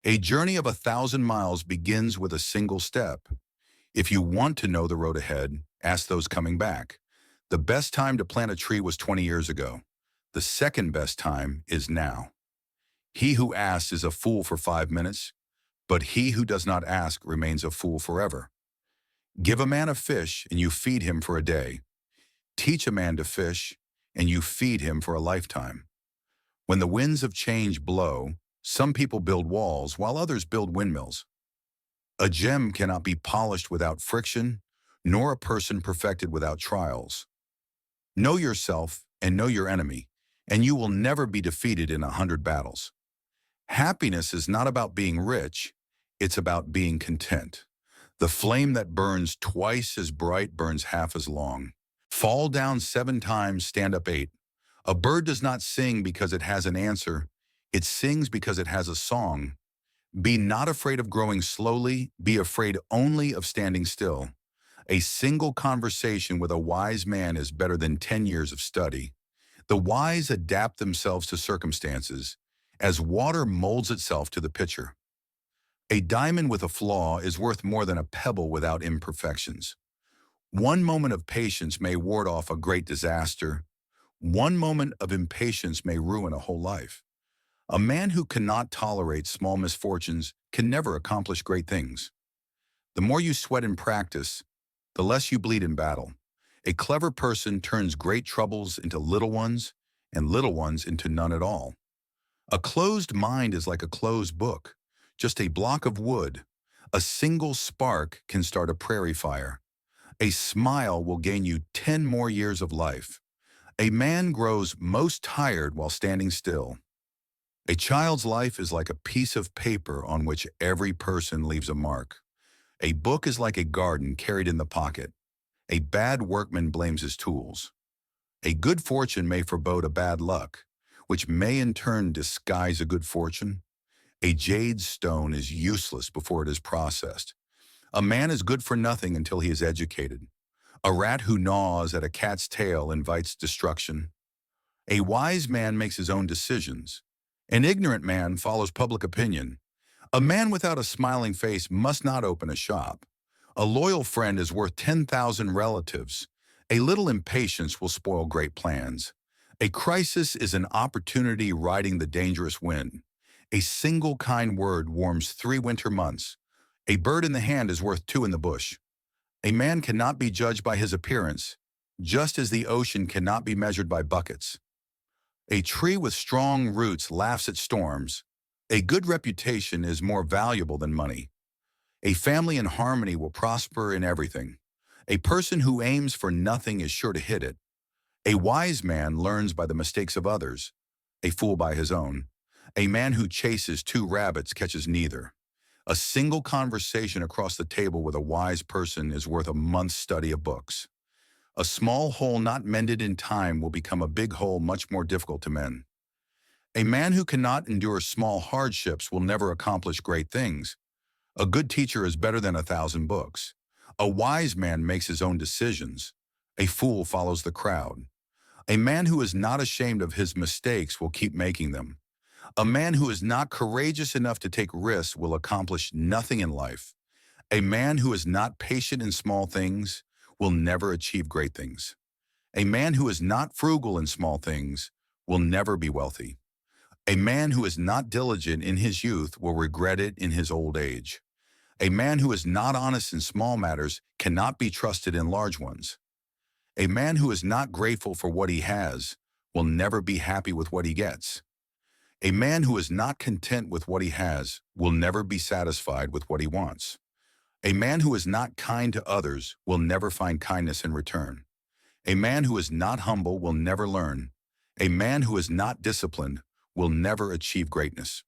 A journey of 1,000 miles begins with a single step. If you want to know the road ahead, ask those coming back. The best time to plant a tree was 20 years ago. The second best time is now. He who asks is a fool for 5 minutes, but he who does not ask remains a fool forever. Give a man a fish and you feed him for a day. Teach a man to fish and you feed him for a lifetime. When the winds of change blow, some people build walls while others build windmills. A gem cannot be polished without friction, nor a person perfected without trials. Know yourself and know your enemy, and you will never be defeated in 100 battles. Happiness is not about being rich, it's about being content. The flame that burns twice as bright burns half as long. Fall down 7 times, stand up 8. A bird does not sing because it has an answer, it sings because it has a song. Be not afraid of growing slowly, be afraid only of standing still. A single conversation with a wise man is better than 10 years of study. The wise adapt themselves to circumstances, as water molds itself to the pitcher. A diamond with a flaw is worth more than a pebble without imperfections. One moment of patience may ward off a great disaster. One moment of impatience may ruin a whole life. A man who cannot tolerate small misfortunes can never accomplish great things. The more you sweat in practice, the less you bleed in battle. A clever person turns great troubles into little ones, and little ones into none at all. A closed mind is like a closed book, just a block of wood. A single spark can start a prairie fire. A smile will gain you 10 more years of life. A man grows most tired while standing still. A child's life is like a piece of paper on which every person leaves a mark. A book is like a garden carried in the pocket. A bad workman blames his tools. A good fortune may forebode a bad luck, which may in turn disguise a good fortune. A jade stone is useless before it is processed. A man is good for nothing until he is educated. A rat who gnaws at a cat's tail invites destruction. A wise man makes his own decisions. An ignorant man follows public opinion. A man without a smiling face must not open a shop. A loyal friend is worth 10,000 relatives. A little impatience will spoil great plans. A crisis is an opportunity riding the dangerous wind. A single kind word warms 3 winter months. A bird in the hand is worth 2 in the bush. A man cannot be judged by his appearance, just as the ocean cannot be measured by buckets. A tree with strong roots laughs at storms. A good reputation is more valuable than money. A family in harmony will prosper in everything. A person who aims for nothing is sure to hit it. A wise man learns by the mistakes of others, a fool by his own. A man who chases 2 rabbits catches neither. A single conversation across the table with a wise person is worth a month's study of books. A small hole not mended in time will become a big hole much more difficult to mend. A man who cannot endure small hardships will never accomplish great things. A good teacher is better than 1,000 books. A wise man makes his own decisions. A fool follows the crowd. A man who is not ashamed of his mistakes will keep making them. A man who is not courageous enough to take risks will accomplish nothing in life. A man who is not patient in small things will never achieve great things. A man who is not frugal in small things will never be wealthy. A man who is not diligent in his youth will regret it in his old age. A man who is not honest in small matters cannot be trusted in large ones. A man who is not grateful for what he has will never be happy with what he gets. A man who is not content with what he has will never be satisfied with what he wants. A man who is not kind to others will never find kindness in return. A man who is not humble will never learn. A man who is not disciplined will never achieve greatness.